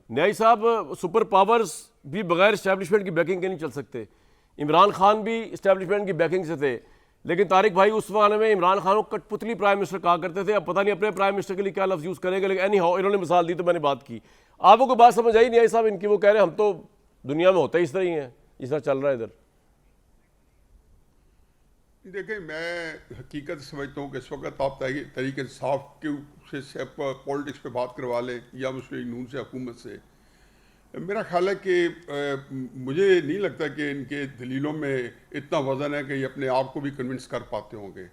نیائی صاحب super powers بھی بغیر اسٹیبلشمنٹ کی بیکنگ کے نہیں چل سکتے. عمران خان بھی اسٹیبلشمنٹ کی بیکنگ سے تھے, لیکن طارق بھائی اس زمانے میں عمران خان کو کٹ پتلی پرائم منسٹر کہا کرتے تھے. اب پتہ نہیں اپنے پرائم منسٹر کے لیے کیا لفظ یوز کریں گے, لیکن اینی ہاؤ انہوں نے مثال دی تو میں نے بات کی. آپ کو کوئی بات سمجھ آئی نیائی صاحب ان کی؟ وہ کہہ رہے ہیں ہم تو دنیا میں ہوتے ہی اس طرح ہی ہیں جس طرح چل رہا ہے ادھر. دیکھیں میں حقیقت سمجھتا ہوں کہ اس وقت آپ تحریک انصاف سے پولیٹکس پہ بات کروا لیں یا مسلم نون سے حکومت سے. میرا خیال ہے کہ مجھے نہیں لگتا کہ ان کے دلیلوں میں اتنا وزن ہے کہ یہ اپنے آپ کو بھی کنونس کر پاتے ہوں گے.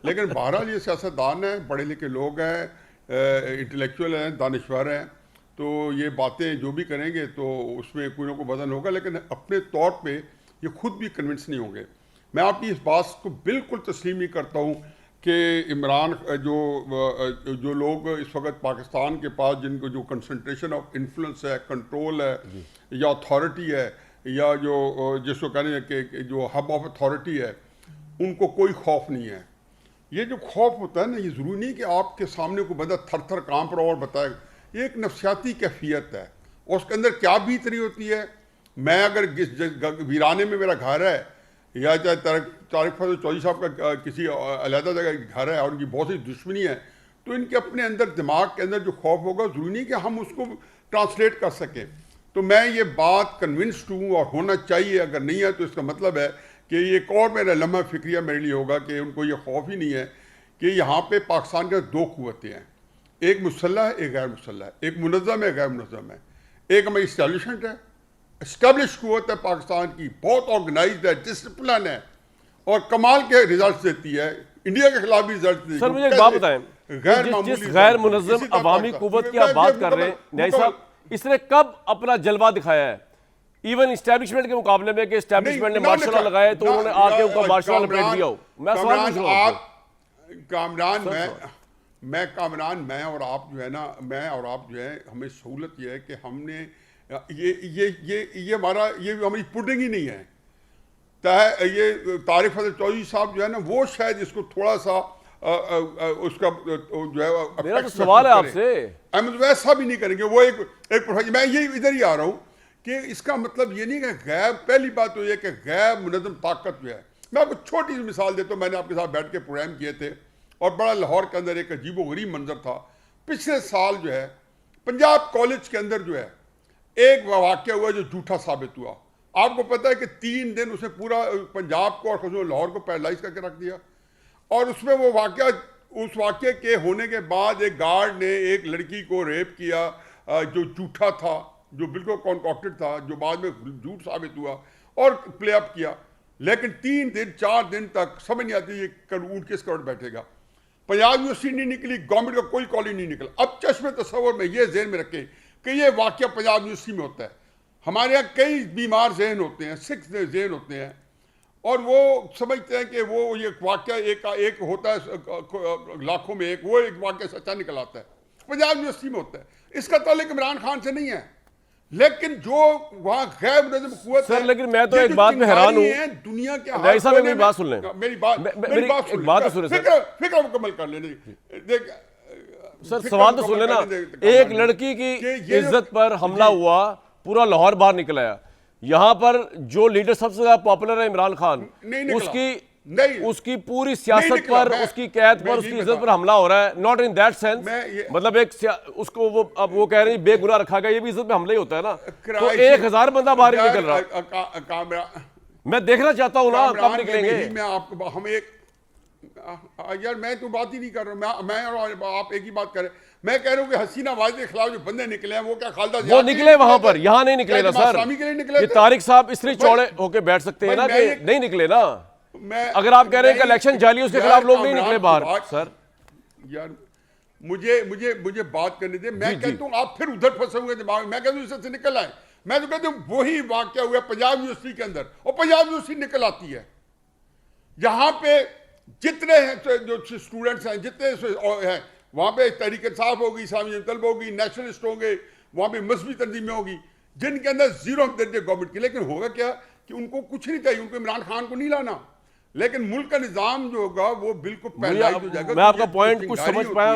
لیکن بہرحال یہ سیاستدان ہیں, پڑھے لکھے لوگ ہیں, انٹلیکچوئل ہیں, دانشور ہیں, تو یہ باتیں جو بھی کریں گے تو اس میں کوئی نہ کوئی وزن ہوگا, لیکن اپنے طور پہ یہ خود بھی کنونس نہیں ہوں گے. میں آپ کی اس بات کو بالکل تسلیم نہیں کرتا ہوں کہ عمران جو لوگ اس وقت پاکستان کے پاس جن کو جو کنسنٹریشن آف انفلوئنس ہے, کنٹرول ہے یا اتھارٹی ہے, یا جو جس کو کہنے کہ جو ہب آف اتھارٹی ہے, ان کو کوئی خوف نہیں ہے. یہ جو خوف ہوتا ہے نا, یہ ضروری نہیں کہ آپ کے سامنے کو بندہ تھر تھر کانپ رہا اور بتائے. یہ ایک نفسیاتی کیفیت ہے, اور اس کے اندر کیا بیت رہی ہوتی ہے. میں اگر ویرانے میں میرا گھر ہے, یا چاہے طارق فضل چودھری صاحب کا کسی علیحدہ جگہ گھر ہے اور ان کی بہت سی دشمنی ہے, تو ان کے اپنے اندر دماغ کے اندر جو خوف ہوگا ضروری نہیں کہ ہم اس کو ٹرانسلیٹ کر سکیں. تو میں یہ بات کنونسڈ ہوں, اور ہونا چاہیے. اگر نہیں ہے تو اس کا مطلب ہے کہ یہ ایک اور میرا لمحہ فکریہ میرے لیے ہوگا کہ ان کو یہ خوف ہی نہیں ہے کہ یہاں پہ پاکستان کے دو قوتیں ہیں, ایک مسلح ہے, ایک غیر مسلح ہے, ایک منظم ہے, غیر منظم ہے. ایک ہماری اسٹیبلشمنٹ ہے, اسٹیبلش قوت ہے پاکستان کی, بہت آرگنائزڈ ہے, ڈسپلن ہے, اور کمال کے ریزلٹس دیتی ہے. انڈیا کے خلاف بھی ریزلٹس دیتی ہے. سر مجھے ایک بات بتائیں, جس غیر منظم عوامی قوت کی آپ بات کر رہے ہیں نیائی صاحب, اس نے کب اپنا جلوہ دکھایا ہے ایون اسٹیبلشمنٹ کے مقابلے میں کہ اسٹیبلشمنٹ نے مارشل لا لگائے تو انہوں نے آ کے ان کو مارشل لا لپیٹ دیا ہو؟ میں سوال پوچھ رہا ہوں. کامران میں اور آپ جو ہے نا, میں اور آپ جو ہے, ہمیں سہولت یہ ہے کہ ہم نے یہ ہماری پوڈنگ ہی نہیں ہے. یہ طارق فضل چودھری صاحب جو ہے نا, وہ شاید اس کو تھوڑا سا اس کا جو ہے میرا تو سوال ہے آپ سے, احمد ویسا بھی نہیں کریں گے. وہ ایک میں یہ ادھر ہی آ رہا ہوں کہ اس کا مطلب یہ نہیں کہ غیب, پہلی بات تو یہ کہ غیر منظم طاقت جو ہے. میں آپ کو چھوٹی سی مثال دیتا ہوں. میں نے آپ کے ساتھ بیٹھ کے پروگرام کیے تھے, اور بڑا لاہور کے اندر ایک عجیب و غریب منظر تھا. پچھلے سال جو ہے پنجاب کالج کے اندر جو ہے ایک واقعہ ہوا جو جھوٹا ثابت ہوا. آپ کو پتہ ہے کہ 3 دن اسے پورا پنجاب کو اور خصوصاً لاہور کو پیرالائز کر کے رکھ دیا. اور اس میں وہ واقعہ, اس واقعے کے ہونے کے بعد ایک گارڈ نے ایک لڑکی کو ریپ کیا جو جھوٹا تھا, جو بالکل کانکاکٹڈ تھا, جو بعد میں جھوٹ ثابت ہوا, اور پلے اپ کیا. لیکن 3 دن 4 دن تک سمجھ نہیں آتی یہ اونٹ کس کروڑ بیٹھے گا. پنجاب یونیورسٹی نہیں نکلی, گورنمنٹ کا کوئی کالج نہیں نکلا. اب چشم تصور میں یہ ذہن میں رکھیں کہ یہ واقعہ پنجاب یونیورسٹی میں ہوتا ہے. ہمارے یہاں کئی بیمار ذہن ہوتے ہیں, سکھ ذہن ہوتے ہیں, اور وہ سمجھتے ہیں کہ وہ یہ واقعہ ایک ہوتا ہے لاکھوں میں ایک, وہ ایک واقعہ سچا نکل آتا ہے. پنجاب یونیورسٹی میں ہوتا ہے. اس کا تعلق عمران خان سے نہیں ہے, لیکن جو وہاں غیر منظم قوت ہے. سر لیکن میں تو ایک بات پہ حیران ہوں, دنیا کے نیائی صاحب میری بات سن لیں, میری بات سن لیں, فکر مکمل کر لیں. دیکھ سر سوال تو سن لینا. ایک لڑکی کی عزت پر حملہ ہوا, پورا لاہور باہر نکل آیا. یہاں پر جو لیڈر سب سے زیادہ پاپولر ہے عمران خان, اس کی پوری سیاست پر, اس کی قید پر, اس کی عزت پر حملہ ہو رہا ہے. ناٹ ان دیٹ سینس, مطلب ایک اس کو وہ کہہ رہے ہیں بے گناہ رکھا گیا, یہ بھی عزت پہ حملہ ہی ہوتا ہے نا. تو 1000 بندہ باہر ہی نکل رہا. میں دیکھنا چاہتا ہوں نا کب نکلیں گے. ہم ایک یار میں تو بات ہی نہیں کر رہا, میں اور آپ ایک ہی بات کر رہے ہیں. میں کہہ رہا ہوں کہ حسینہ واجد کے خلاف جو بندے نکلے ہیں وہ کیا خالدہ وہ نکلے وہاں پر, یہاں نہیں نکلے نا سر. یہ طارق صاحب اس لیے چوڑے ہو کے بیٹھ سکتے ہیں نا کہ نہیں نکلے نا. اگر آپ کہہ رہے ہیں کہ الیکشن جعلی, اس کے خلاف لوگ نہیں نکلے باہر. سر یار مجھے بات کرنے دیں. میں کہتا ہوں آپ پھر ادھر پھنسے ہوئے دماغ. میں کہتا ہوں اس سے نکل آئے. میں تو کہتا ہوں وہی واقعہ ہوا پنجاب یونیورسٹی کے اندر, اور پنجاب یونیورسٹی نکل آتی ہے. یہاں پہ جتنے جو اسٹوڈنٹس ہیں, جتنے ہیں, وہاں پہ تحریک انصاف ہوگی, اسلامی طلب ہوگی, نیشنلسٹ ہوں گے, وہاں پہ مذہبی تنظیمیں ہوگی, جن کے اندر زیرو درجے گورنمنٹ کی. لیکن ہوگا کیا کہ ان کو کچھ نہیں چاہیے, ان کو عمران خان کو نہیں لانا, لیکن ملک کا نظام جو ہوگا وہ بالکل پیرالائز ہو جائے گا. میں آپ کا پوائنٹ کچھ سمجھ پایا.